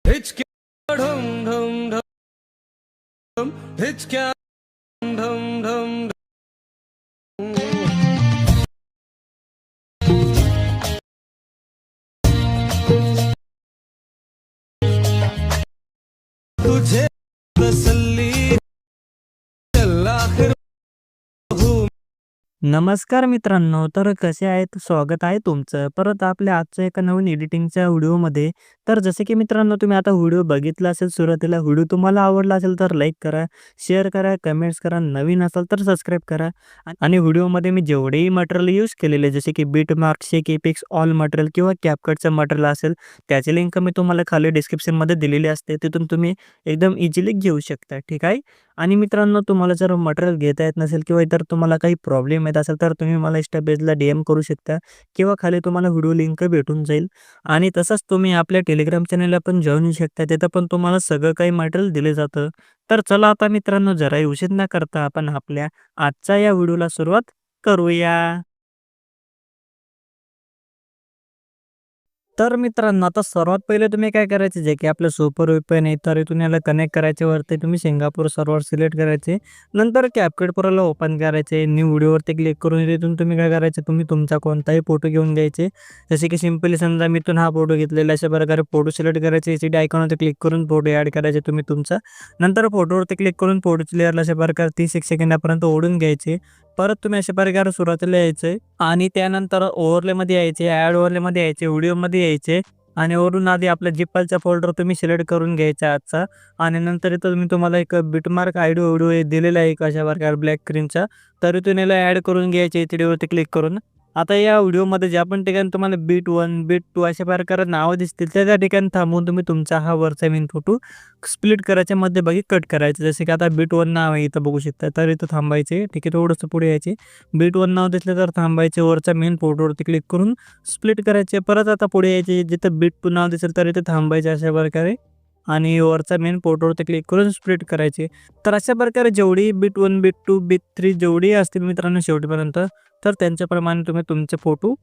हिचक्या ढम ढम ढम हिचक्या ढम ढम तुझे तसल्ली आखिर नमस्कार मित्रांनो, तर कसे आहेत? स्वागत आहे तुमचं परत आपल्या आजच्या एका नवीन एडिटिंगच्या व्हिडिओमध्ये. तर जसे की मित्रांनो, तुम्ही आता व्हिडिओ बघितला असेल, सुरुवातीला व्हिडिओ तुम्हाला आवडला असेल तर लाईक करा, शेअर करा, कमेंट्स करा, नवीन असाल तर सबस्क्राईब करा. आणि व्हिडिओमध्ये मी जेवढेही मटेरियल यूज केलेले जसे की बिटमार्क, शेक इफेक्ट्स, ऑल मटेरियल किंवा कॅपकटचं मटेरियल असेल, त्याची लिंक मी तुम्हाला खाली डिस्क्रिप्शनमध्ये दिलेली असते. तिथून तुम्ही एकदम इझिली घेऊ शकता, ठीक आहे. आणि मित्रांनो, तुम्हाला जर मटेरियल घेता येत नसेल किंवा इतर तुम्हाला काही प्रॉब्लेम येत असेल तर तुम्ही मला इंस्टा पेजला DM करू शकता किंवा खाली तुम्हाला व्हिडिओ लिंक भेटून जाईल. आणि तसंच तुम्ही आपल्या टेलिग्राम चॅनलला पण जॉईन होऊ शकता. तिथं पण तुम्हाला सगळं काही मटेरियल दिले जातं. तर चला आता मित्रांनो, जरा उशीर न करता आपण आपल्या आजच्या या व्हिडिओला सुरुवात करूया. तर मित्रांनो, आता सर्वात पहिले तुम्ही काय करायचे, जे की आपलं सुपर VPN आहे तर इथून याला कनेक्ट करायचे. वरती तुम्ही सिंगापूर सर्व्हर सिलेक्ट करायचे. नंतर CapCut Proला ओपन करायचे. न्यू व्हिडिओवरती क्लिक करून तिथून तुम्ही काय करायचे, तुम्ही तुमचा कोणताही फोटो घेऊन घ्यायचे. जसे की सिंपली समजा मी इथून हा फोटो घेतलेला, अशा प्रकारे फोटो सिलेक्ट करायचे. एचडी आयकॉनवरती क्लिक करून फोटो ॲड करायचे तुम्ही तुमचा. नंतर फोटोवरती क्लिक करून फोटोची लेअरला अशा प्रकारे 30 सेकंदापर्यंत ओढून घ्यायचे. परत तुम्ही अशा प्रकारे सुरुवातीला यायचं आणि त्यानंतर ओव्हरलेमध्ये यायचे, ॲड ओव्हरलेमध्ये यायचे, व्हिडिओमध्ये यायचे आणि वरून आधी आपला झिप फाईलचा फोल्डर तुम्ही सिलेक्ट करून घ्यायचा आजचा. आणि नंतर इथं मी तुम्हाला एक बिटमार्क व्हिडिओ दिलेला आहे, अशा प्रकारे ब्लॅक स्क्रीनचा. तर इथून याला ॲड करून घ्यायचे एचडीवरती क्लिक करून. आता या व्हिडिओमध्ये ज्या पण ठिकाणी तुम्हाला बीट 1, बीट 2 अशा प्रकारे नावं दिसतील, त्या ठिकाणी थांबवून तुम्ही तुमचा हा वरचा मेन फोटो स्प्लिट करायच्या मध्यभागी कट करायचं. जसे की आता बीट 1 नाव आहे, इथं बघू शकता. तर इथं थांबायचे, ठीक आहे. थोडंसं पुढे यायचे. बीट 1 नाव दिसलं तर थांबायचे. वरच्या मेन फोटोवरती क्लिक करून स्प्लिट करायचे. परत आता पुढे यायचे. जिथं बीट 2 नाव दिसेल तर इथे थांबायचे अशा प्रकारे आणि वरचा मेन फोटोवरती क्लिक करून स्प्लिट करायचे. तर अशा प्रकारे जेवढी बीट 1, बीट 2, बीट 3 जेवढी असतील मित्रांनो शेवटीपर्यंत, तर त्यांच्याप्रमाणे तुम्ही तुमचे फोटो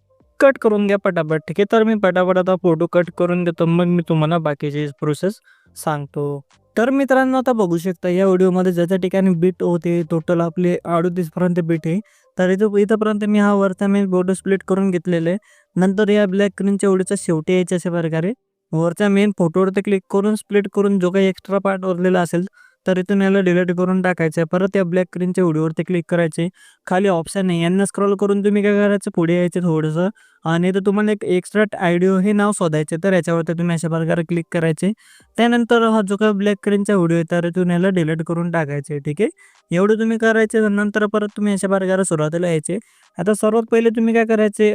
कट करून घ्या पटापट, ठीक आहे. तर मी पटापट आता फोटो कट करून घेतो, मग मी तुम्हाला बाकीची प्रोसेस सांगतो. तर मित्रांनो, आता बघू शकता या व्हिडिओमध्ये ज्याच्या ठिकाणी बीट होते टोटल आपले 38 पर्यंत बीट आहे. तर इथंपर्यंत मी हा वरचा मेन फोटो स्प्लिट करून घेतलेला आहे. नंतर या ब्लॅक स्क्रीनच्या व्हिडिओच्या शेवटी यायच्या अशा प्रकारे वरच्या मेन फोटोवरती क्लिक करून स्प्लिट करून जो काही एक्स्ट्रा पार्ट उरलेला असेल तर इथून याला डिलीट करून टाकायचं आहे. परत या ब्लॅक स्क्रीनच्या व्हिडिओवरती क्लिक करायचे. खाली ऑप्शन आहे, यांना स्क्रॉल करून तुम्ही काय करायचं, पुढे यायचे थोडंसं आणि इथं तुम्हाला एक एक्स्ट्रा ऑडिओ हे नाव शोधायचे. तर याच्यावरती तुम्ही अशा प्रकारे क्लिक करायचे. त्यानंतर हा जो काही ब्लॅक स्क्रीनचा व्हिडिओ आहे तर इथून याला डिलीट करून टाकायचे, ठीक आहे. एवढं तुम्ही करायचे. नंतर परत तुम्ही अशा प्रकारे सुरुवातीला यायचे. आता सर्वात पहिले तुम्ही काय करायचे,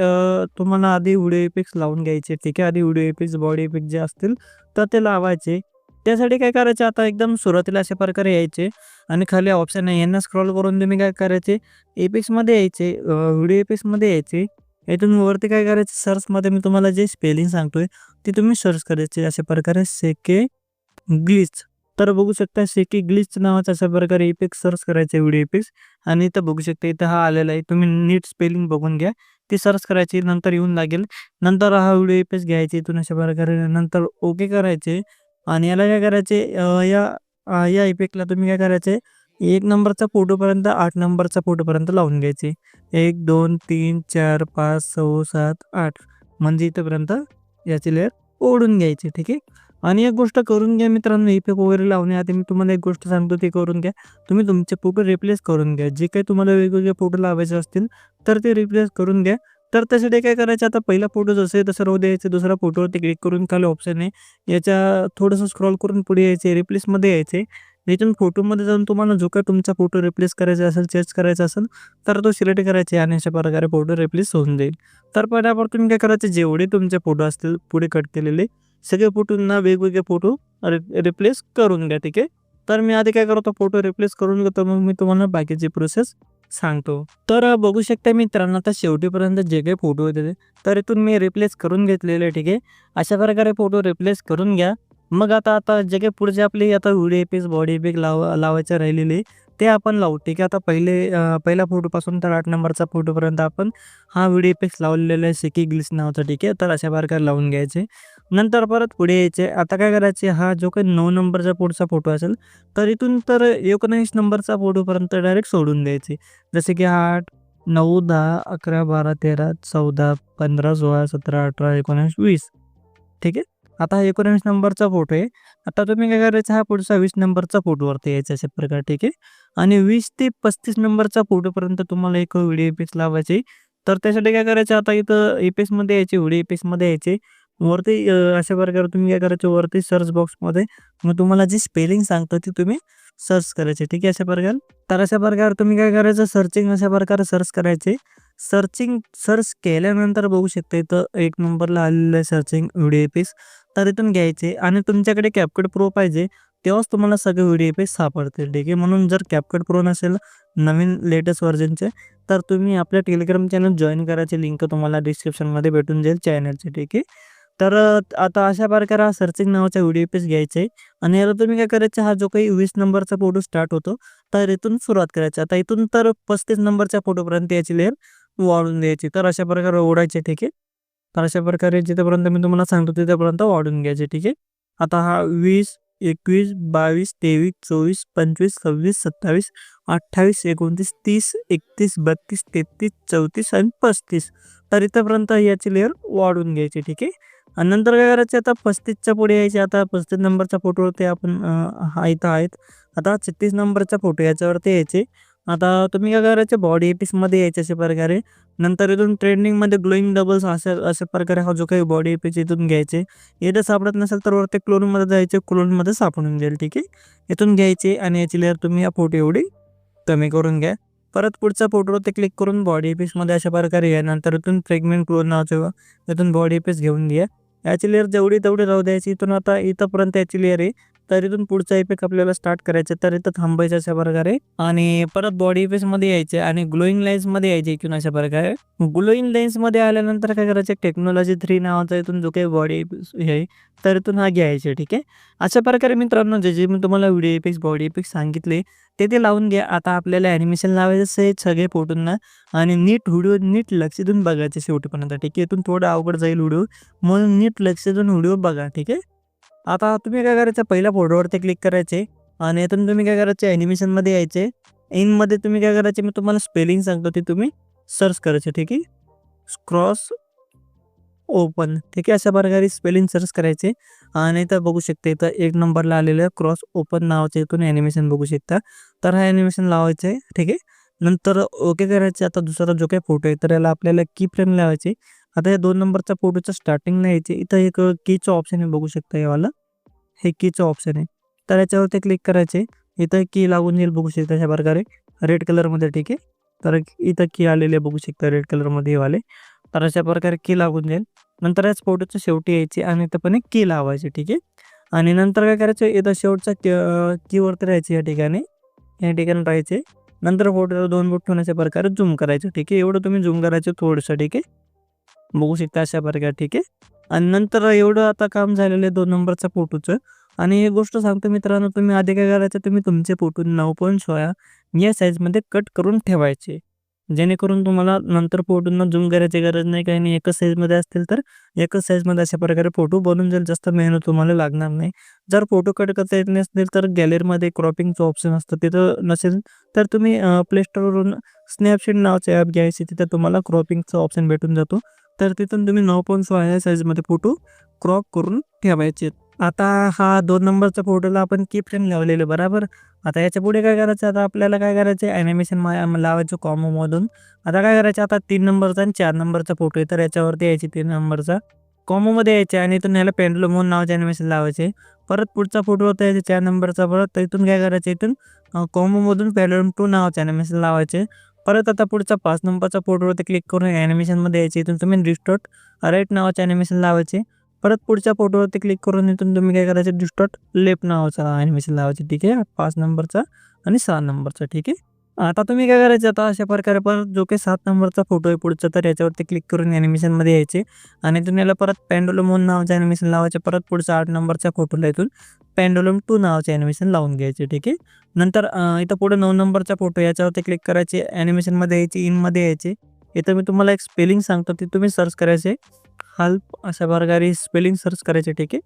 तुम्हाला आधी व्हिडिओ इफेक्ट्स लावून घ्यायचे, ठीक आहे. आधी व्हिडिओ इफेक्ट्स, बॉडी इफेक्ट जे असतील तर ते लावायचे. त्यासाठी काय करायचे, आता एकदम सुरुवातीला अशा प्रकारे यायचे आणि खाली ऑप्शन आहे, यांना स्क्रॉल करून तुम्ही काय करायचे, इफेक्ट्समध्ये यायचे, व्हिडिओ इफेक्ट्समध्ये यायचे. इथून वरती काय करायचं, सर्चमध्ये मी तुम्हाला जे स्पेलिंग सांगतोय ते तुम्ही सर्च करायचे अशा प्रकारे, सेके ग्लिच. तर बघू शकता सेके ग्लिच नावाचा अशा प्रकारे इफेक्ट सर्च करायचे, व्हिडिओ इफेक्ट्स. आणि इथं बघू शकता, इथं हा आलेला आहे. तुम्ही नीट स्पेलिंग बघून घ्या, ती सर्च करायची, नंतर येऊन लागेल. नंतर हा व्हिडिओ इफेक्ट्स घ्यायचे इथून अशा प्रकारे, नंतर ओके करायचे. आणि याला काय करायचे, या इफेक्टला तुम्ही काय करायचे, 1 नंबरचा फोटोपर्यंत 8 नंबरचा फोटोपर्यंत लावून घ्यायचे. 1, 2, 3, 4, 5, 6, 7, 8 म्हणजे इथंपर्यंत याची लेअर ओढून घ्यायची, ठीक आहे. आणि एक गोष्ट करून घ्या मित्रांनो, इफेक्ट वगैरे लावण्याआधी मी तुम्हाला एक गोष्ट सांगतो, ते करून घ्या. तुम्ही तुमचे फोटो रिप्लेस करून घ्या. जे काही तुम्हाला वेगवेगळे फोटो लावायचे असतील तर ते रिप्लेस करून घ्या. तर त्यासाठी काय करायचं, आता पहिला फोटो जसं आहे तसं राहू द्यायचं. दुसरा फोटोवरती क्लिक करून खाली ऑप्शन आहे, याच्या थोडंसं स्क्रॉल करून पुढे यायचे, रिप्लेसमध्ये यायचे. इथून फोटोमध्ये जाऊन तुम्हाला जो काही तुमचा फोटो रिप्लेस करायचा असेल, चेंज करायचा असेल तर तो सिलेक्ट करायचा आणि अशा प्रकारे फोटो रिप्लेस होऊन जाईल. तर पटापट तुम्ही काय करायचे, जेवढे तुमचे फोटो असतील पुढे कट केलेले सगळे फोटोंना वेगवेगळे फोटो रिप्लेस करून घ्या, ठीक आहे. तर मी आधी काय करतो, फोटो रिप्लेस करून घेतो, मग मी तुम्हाला बाकीची प्रोसेस सांगतो. तर बघू शकता मित्रांनो, आता शेवटीपर्यंत जे काही फोटो होते तर इथून मी रिप्लेस करून घेतलेले, ठीक आहे. अशा प्रकारे फोटो रिप्लेस करून घ्या. मग आता आता जे काही पुढचे आपले आता व्हिडिओ इफेक्ट्स, बॉडी इफेक्ट लावायचे राहिलेले ते आपण लावू. ठीक आहे. आता पहिल्या फोटोपासून तर 8 नंबरचा फोटोपर्यंत आपण हा व्हिडिओ इफेक्ट्स लावलेला आहे सेकी ग्लिच नावाचा. ठीक आहे. तर अशा प्रकारे लावून घ्यायचे. नंतर परत पुढे यायचे. आता काय करायचे, हा जो काही 9 नंबरचा पुढचा फोटो असेल, तर इथून तर 19 नंबरचा फोटोपर्यंत डायरेक्ट सोडून द्यायचे. जसे की 8, 9, 10, 11, 12, 13, 14, 15, 16, 17, 18, 19, 20. ठीक आहे. आता हा 19 नंबरचा फोटो आहे. आता तुम्ही काय करायचं, हा पुढचा 20 नंबरचा फोटोवरती यायचा अशा प्रकारे. ठीक आहे. आणि 20 ते 35 नंबरचा फोटोपर्यंत तुम्हाला एक व्हिडिओ इफेक्ट्स लावायचे. तर त्यासाठी काय करायचं, आता इथं इफेक्ट्समध्ये यायचे, व्हिडिओ इफेक्ट्समध्ये यायचे. वरती अशा प्रकारे तुम्ही काय करायचं, वरती सर्च बॉक्समध्ये मग तुम्हाला जी स्पेलिंग सांगतं ती तुम्ही सर्च करायची. ठीक आहे. अशा प्रकारे. तर अशा प्रकारे तुम्ही काय करायचं, सर्चिंग अशा प्रकारे सर्च करायचे. सर्च केल्यानंतर बघू शकता इथं 1 नंबरला आलेलं आहे सर्चिंग व्हिडिओ इफेक्ट्स. तर इथून घ्यायचे आणि तुमच्याकडे CapCut Pro पाहिजे, तेव्हाच तुम्हाला सगळे व्हिडिओ इफेक्ट्स सापडतील. ठीक आहे. म्हणून जर CapCut Pro नसेल नवीन लेटेस्ट व्हर्जनचे, तर तुम्ही आपल्या टेलिग्राम चॅनल जॉइन करायची लिंक तुम्हाला डिस्क्रिप्शनमध्ये भेटून जाईल चॅनलची. ठीक आहे. तर आता अशा प्रकारे हा सर्चिंग नावाचा व्हिडिओ इफेक्ट्स घ्यायचा आहे आणि याला तुम्ही काय करायचं, हा जो काही 20 नंबरचा फोटो स्टार्ट होतो, तर इथून सुरुवात करायची. आता इथून तर 35 नंबरच्या फोटोपर्यंत याची लेयर वाढून द्यायची. तर अशा प्रकारे ओढायचे. ठीक आहे. तर अशा प्रकारे जिथपर्यंत मी तुम्हाला सांगतो तिथपर्यंत वाढून घ्यायचे. ठीक आहे. आता हा 20, 21, 22, 23, 24, 25, 26, 27, 28, 29, 30, 31, 32, 33, 34 आणि 35. तर इथपर्यंत याची लेयर वाढून घ्यायची. ठीक आहे. आणि नंतर काय करायचे, आता 35च्या पुढे यायचे. आता 35 नंबरचा फोटोवरती आपण हा इथं आहेत. आता 36 नंबरचा फोटो याच्यावरती यायचे. आता तुम्ही काय करायचे, बॉडी इफेक्ट्समध्ये यायचे अशा प्रकारे. नंतर इथून ट्रेंडिंगमध्ये ग्लोइंग डबल्स अशा अशा प्रकारे हा जो काही बॉडी इफेक्ट इथून घ्यायचे. इथं सापडत नसेल तर वरती क्लोनमध्ये जायचे, क्लोनमध्ये सापडून जाईल. ठीक आहे. इथून घ्यायचे आणि याची लेअर तुम्ही या फोटो एवढी कमी करून घ्या. परत पुढच्या फोटोवरती क्लिक करून बॉडी इफेक्ट्समध्ये अशा प्रकारे घ्या. नंतर इथून फ्रेगमेंट क्लोन नावाचं इथून बॉडी इफेक्ट्स घेऊन घ्या. याची लेअर जेवढी तेवढी राहू द्यायची. इथून आता इथंपर्यंत याची लेअर आहे. तर इथून पुढचा इफेक्ट आपल्याला स्टार्ट करायचा, तर इथं थांबायचं अशा प्रकारे आणि परत बॉडी इफेक्ट्समध्ये यायचे आणि ग्लोइंग लेन्समध्ये यायचे इथून अशा प्रकारे. ग्लोइंग लेन्समध्ये आल्यानंतर काय करायचं, टेक्नॉलॉजी 3 नावाचा इथून जो काही बॉडी हे आहे, तर इथून हा घ्यायचे. ठीक आहे. अशा प्रकारे मित्रांनो, जे मी तुम्हाला व्हिडिओ इफेक्ट्स बॉडी इफेक्ट्स सांगितले ते लावून घ्या. आता आपल्याला ॲनिमेशन लावायचं आहे सगळे फोटोंना आणि नीट व्हिडिओ नीट लक्ष देऊन बघायचे शेवटपर्यंत. ठीक आहे. इथून थोडं अवघड जाईल व्हिडिओ, म्हणून नीट लक्ष देऊन व्हिडिओ बघा. ठीक आहे. आता तुम्ही काय करायचं, पहिल्या फोटोवरती क्लिक करायचे आणि इथून तुम्ही काय करायचे, ॲनिमेशनमध्ये यायचे. इनमध्ये तुम्ही काय करायचे, मी तुम्हाला स्पेलिंग सांगतो ते तुम्ही सर्च करायचे. ठीक आहे. Cross open. ठीक आहे. अशा प्रकारे स्पेलिंग सर्च करायचे आणि इथं बघू शकता, इथं 1 नंबरला आलेलं क्रॉस ओपन नावाचं इथून ॲनिमेशन बघू शकता. तर हा ॲनिमेशन लावायचं आहे. ठीक आहे. नंतर ओके करायचे. आता दुसरा जो काही फोटो आहे, तर याला आपल्याला की फ्रेम लावायची. आता या 2 नंबरच्या फोटोच्या स्टार्टिंगला यायचे. इथं एक कीचं ऑप्शन आहे बघू शकता हेवाला. हे कीचं ऑप्शन आहे. तर याच्यावरती क्लिक करायचे. इथं की लागून येईल बघू शकता अशा प्रकारे रेड कलरमध्ये. ठीक आहे. तर इथं की आलेले बघू शकता रेड कलरमध्ये हे वाले. तर अशा प्रकारे की लागून जाईल. नंतर याच फोटोच्या शेवटी यायची आणि इथं पण एक की लावायची. ठीक आहे. आणि नंतर काय करायचं, इथं शेवटचा कीवरती राहायचं या ठिकाणी राहायचे. नंतर फोटोला 2 बोट ठेवून अशा प्रकारे झूम करायचं. ठीक आहे. एवढं तुम्ही झूम करायचं थोडंसं. ठीक आहे. बघू शकता अशा प्रकारे. ठीक आहे. आणि नंतर एवढं आता काम झालेलं आहे 2 नंबरच्या फोटोचं. आणि एक गोष्ट सांगतो मित्रांनो, तुम्ही आधी काय करायचं, तुम्ही तुमचे फोटो 9.16 या साईजमध्ये कट करून ठेवायचे. जेणेकरून तुम्हाला नंतर फोटोंना झूम करायची गरज नाही, काही नाही. एकच साईजमध्ये असतील तर एकच साईजमध्ये अशा प्रकारे फोटो बनून जाईल. जास्त मेहनत तुम्हाला लागणार नाही. जर फोटो कट करता येत नसतील तर गॅलरीमध्ये क्रॉपिंगचं ऑप्शन असतं, तिथं नसेल तर तुम्ही प्ले स्टोरवरून स्नॅपशीट नावाचं ॲप घ्यायचे. तिथं तुम्हाला क्रॉपिंगचं ऑप्शन भेटून जातो. तर तिथून तुम्ही 9.16 या साईजमध्ये फोटो क्रॉप करून ठेवायचे. आता हा 2 नंबरच्या फोटोला आपण की फ्रेम लावलेलं बरोबर. आता याच्यापुढे काय करायचं, आता आपल्याला काय करायचं, ॲनिमेशन लावायचं कॉमोमधून. आता काय करायचं, आता 3 नंबरचा आणि 4 नंबरचा फोटो आहे, तर याच्यावरती यायची 3 नंबरचा कॉमोमध्ये यायचे आणि इथून याला पेंडुलम म्हणून नावाचे ॲनिमेशन लावायचे. परत पुढचा फोटो होता याचे 4 नंबरचा. परत तर इथून काय करायचं, इथून कॉमोमधून पेंडुलम 2 नावाचे ॲनिमेशन लावायचे. परत आता पुढचा 5 नंबरचा फोटोवरती क्लिक करून ॲनिमेशनमध्ये यायचे. इथून तुम्ही डिस्टॉर्ट राईट नावाचे ॲनिमेशन लावायचे. परत पुढच्या फोटोवरती क्लिक करून इथून तुम्ही काय करायचं, डिस्टॉर्ट लेफ्ट नावाचा ॲनिमेशन लावायचे. ठीक आहे. 5 नंबरचा आणि 6 नंबरचा. ठीक आहे. आता तुम्ही काय करायचं, आता अशा प्रकारे परत जो काही 7 नंबरचा फोटो आहे पुढचा, तर याच्यावरती क्लिक करून ॲनिमेशनमध्ये यायचे आणि इथून याला परत पेंडुलम म्हणून नावाचं ॲनिमेशन लावायचे. परत पुढचा 8 नंबरच्या फोटोला इथून पेंडुलम 2 नावाचे ॲनिमेशन लावून घ्यायचे. ठीक आहे. नंतर इथं पुढे 9 नंबरचा फोटो याच्यावरती क्लिक करायचे. ॲनिमेशनमध्ये यायचे, इनमध्ये यायचे. इथं मी तुम्हाला एक स्पेलिंग सांगतो ते तुम्ही सर्च करायचे. हल्प अशा प्रकारे स्पेलिंग सर्च करायचे. ठीक आहे.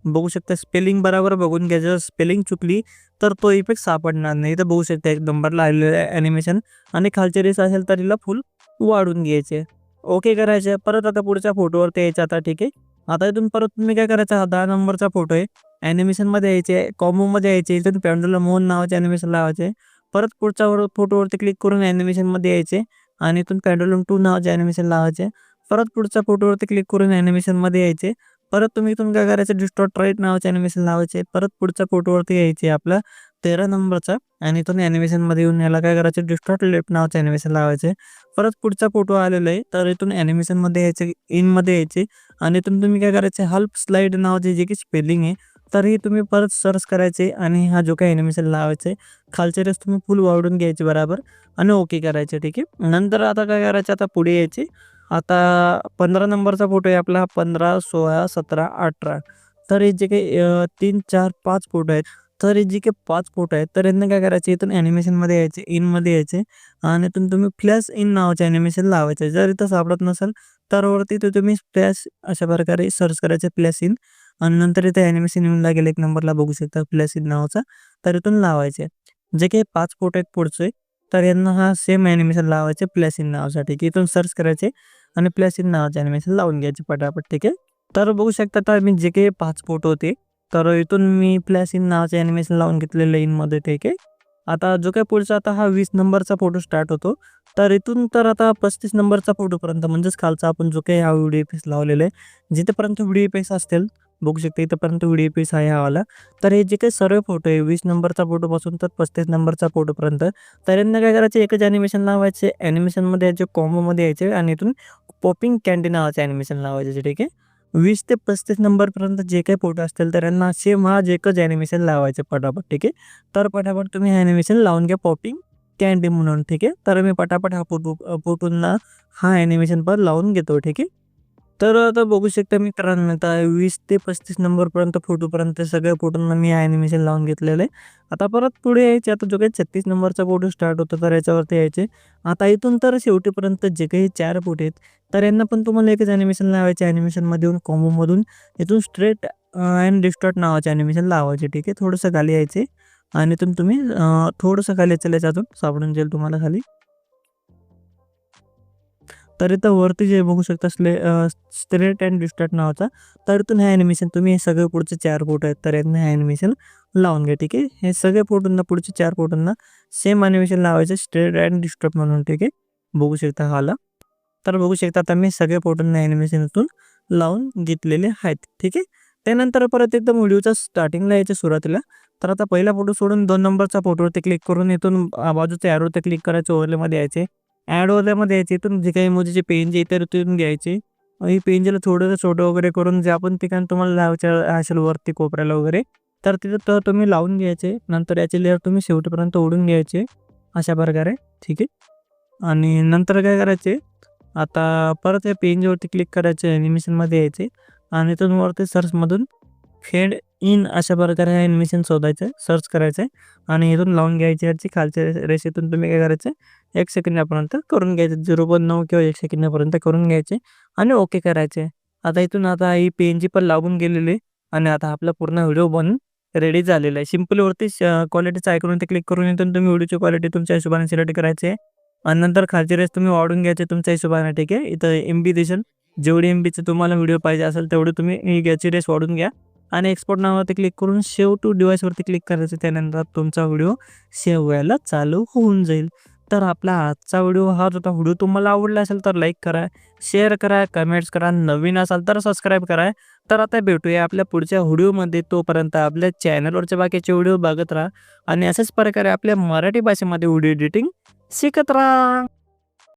बघू शकता स्पेलिंग बरोबर बघून घ्यायचं. जर स्पेलिंग चुकली तर तो इफेक्ट सापडणार नाही. इथं बघू शकता 1 नंबरला आलेलं आहे ॲनिमेशन आणि खालचे रेस असेल तर तिला फुल वाढून घ्यायचे. ओके करायचे. परत आता पुढच्या फोटोवरती यायचं आता. ठीक आहे. आता इथून परत तुम्ही काय करायचं, हा 10 नंबरचा फोटो आहे. ॲनिमेशनमध्ये यायचे, कॉम्बोमध्ये यायचे. इथून पेंडुलम मोहन नावाचे ॲनिमेशन लावायचे. परत पुढच्या फोटोवरती क्लिक करून ॲनिमेशनमध्ये यायचे आणि इथून पेंडुलम 2 नावाचे ॲनिमेशन लावायचे. परत पुढच्या फोटोवरती क्लिक करून ॲनिमेशनमध्ये यायचे. परत तुम्ही इथून काय करायचं, डिस्टॉर्ट राईट नावाचे ॲनिमेशन लावायचे. परत पुढच्या फोटोवरती यायचे आपला 13 नंबरचा आणि इथून ॲनिमेशनमध्ये येऊन याला काय करायचं, डिस्टॉर्ट लेफ्ट नावाचे ॲनिमेशन लावायचे. परत पुढचा फोटो आलेला आहे तर इथून ॲनिमेशनमध्ये यायचे, इनमध्ये यायचे आणि इथून तुम्ही काय करायचे, हेल्प स्लाईड नावाचे जे की स्पेलिंग आहे तर हे तुम्ही परत सर्च करायचे आणि हा जो काही ॲनिमेशन लावायचे खालचे रेस तुम्ही फुल वाढून घ्यायचे बरोबर आणि ओके करायचे. ठीक आहे. नंतर आता काय करायचं, आता पुढे यायचे. आता 15 नंबरचा फोटो आहे आपला. 15, 16, 17, 18 तर हे जे काही 3, 4, 5 फोटो आहेत. तर हे जे काही 5 फोटो आहेत तर यांना काय करायचे, इथून ॲनिमेशनमध्ये यायचे, इनमध्ये यायचे आणि इथून तुम्ही फ्लॅश इन नावाचे ॲनिमेशन लावायचे. जर इथं सापडत नसेल तर वरती ते तुम्ही फ्लॅश अशा प्रकारे सर्च करायचे, फ्लॅश इन आणि नंतर इथे ॲनिमेशन येऊन लागेल 1 नंबरला बघू शकता फ्लॅश इन नावाचा. तर इथून लावायचे. जे काही 5 फोटो आहेत पुढचे तर यांना हा सेम ॲनिमेशन लावायचे फ्लॅश इन नावासाठी. की इथून सर्च करायचे आणि प्लस इन नावाचे ॲनिमेशन लावून घ्यायचे पटापट. ठीक आहे. तर बघू शकता आता मी जे काही 5 फोटो होते तर इथून मी प्लस इन नावाचे ॲनिमेशन लावून घेतलेलं इनमध्ये. ठीक आहे. आता जो काही पुढचा आता हा 20 नंबरचा फोटो स्टार्ट होतो. तर इथून तर आता 35 नंबरचा फोटोपर्यंत म्हणजेच खालचा आपण जो काही हा व्हिडिओ इफेक्ट्स लावलेला आहे, जिथेपर्यंत व्हिडिओ इफेक्ट्स असतील बघू शकता इथंपर्यंत व्हिडिओ इफेक्ट्स आहे हा वाला. तर हे जे काही सर्व फोटो आहे 20 नंबरचा फोटोपासून तर 35 नंबरचा फोटोपर्यंत तर यांना काय करायचे, एकच ॲनिमेशन लावायचे. ॲनिमेशनमध्ये यायचे, कॉम्बोमध्ये यायचे आणि इथून पॉपिंग कॅन्डी नावाचे ॲनिमेशन लावायचे. ठीक आहे. 20 ते 35 नंबरपर्यंत जे काही फोटो असतील तर यांना सेम हा एकच ॲनिमेशन लावायचे पटापट. ठीक आहे. तर पटापट तुम्ही हे ॲनिमेशन लावून घ्या पॉपिंग कॅन्डी म्हणून. ठीक आहे. तर मी पटापट हा फोटोंना हा ॲनिमेशन पण लावून घेतो. ठीक आहे. तर आता बघू शकता मित्रांनो, आता 20 ते 35 नंबरपर्यंत फोटोपर्यंत सगळ्या फोटोंना मी ॲनिमेशन लावून घेतलेलं आहे. आता परत पुढे यायचे. आता जो काही 36 नंबरचा फोटो स्टार्ट होतो तर याच्यावरती यायचे. आता इथून तर शेवटीपर्यंत जे काही 4 फोटो आहेत तर यांना पण तुम्हाला एकच ॲनिमेशन लावायचे. ॲनिमेशनमध्ये येऊन कॉम्बोमधून इथून स्ट्रेट अँड डिस्टॉर्ट नावाचे ॲनिमेशन लावायचे. ठीक आहे. थोडंसं खाली यायचे आणि इथून तुम्ही थोडंसं खाली यायचं, याच्यातून सापडून जाईल तुम्हाला खाली. तर इथं वरती जे बघू शकता स्ट्रेट अँड डिस्टॉर्ट नावाचा, तर इथून हे ॲनिमेशन तुम्ही हे सगळे पुढचे 4 फोटो आहेत तर यांना हे ॲनिमेशन लावून घ्या. ठीक आहे. हे सगळे फोटोंना पुढचे 4 फोटोंना सेम ॲनिमेशन लावायचे स्ट्रेट अँड डिस्टॉर्ट म्हणून. ठीक आहे. बघू शकता हाला. तर बघू शकता आता मी सगळे फोटोंना ॲनिमेशन इथून लावून घेतलेले आहेत. ठीक आहे. त्यानंतर परत एकदम व्हिडिओच्या स्टार्टिंगला यायचे सुरुवातीला. तर आता पहिला फोटो सोडून 2 नंबरचा फोटोवरती क्लिक करून इथून बाजूच्या ॲरोवरती क्लिक करायचं, ओव्हरलेमध्ये यायचे. ॲड ओव्हरलेमध्ये यायचे. इथून जे काही इमोजीचे पेन जे इतर इथून घ्यायचे आणि पेनला थोडंसं छोटं वगैरे करून जे आपण ठिकाण तुम्हाला लावायचं असेल वरती कोपऱ्याला वगैरे तर तिथं तर तुम्ही लावून घ्यायचे. नंतर याचे लेअर तुम्ही शेवटपर्यंत ओढून घ्यायचे अशा प्रकारे. ठीक आहे. आणि नंतर काय करायचे, आता परत या पेनवरती क्लिक करायचे, ॲनिमेशनमध्ये यायचे आणि इथून वरती सर्चमधून फेड इन अशा प्रकारे हे ॲनिमेशन शोधायचं, सर्च करायचं आणि इथून लावून घ्यायची. याची खालच्या रेषेतून तुम्ही काय करायचं, 1 सेकंदापर्यंत करून घ्यायचं. 0.9 किंवा 1 सेकंदापर्यंत करून घ्यायचे आणि ओके करायचे. आता इथून आता ही पेनची पण लागून गेलेली आणि आता आपला पूर्ण व्हिडिओ बनून रेडी झालेला आहे. सिम्पल वरती क्वालिटीचं आयकॉनवरती क्लिक करून इथून तुम्ही व्हिडिओची क्वालिटी तुमच्या हिशोबाने सिलेक्ट करायची आहे आणि नंतर खालची रेस तुम्ही वाढून घ्यायचे तुमच्या हिशोबाने. ठीक आहे. इथं MB दिसेल, जेवढी MBचं तुम्हाला व्हिडिओ पाहिजे असेल तेवढी तुम्ही याची रेस वाढून घ्या आणि एक्सपोर्ट नावावरती क्लिक करून सेव्ह टू डिव्हाइसवरती क्लिक करायचं. त्यानंतर तुमचा व्हिडिओ सेव्ह व्हायला चालू होऊन जाईल. तर आपला आजचा व्हिडिओ हा होता. व्हिडिओ तुम्हाला आवडला असेल तर लाईक करा, शेअर करा, कमेंट्स करा, नवीन असाल तर सबस्क्राईब करा. तर आता भेटूया आपल्या पुढच्या व्हिडिओमध्ये. तोपर्यंत आपल्या चॅनलवरचे बाकीचे व्हिडिओ बघत राहा आणि अशाच प्रकारे आपल्या मराठी भाषेमध्ये व्हिडिओ एडिटिंग शिकत राहा.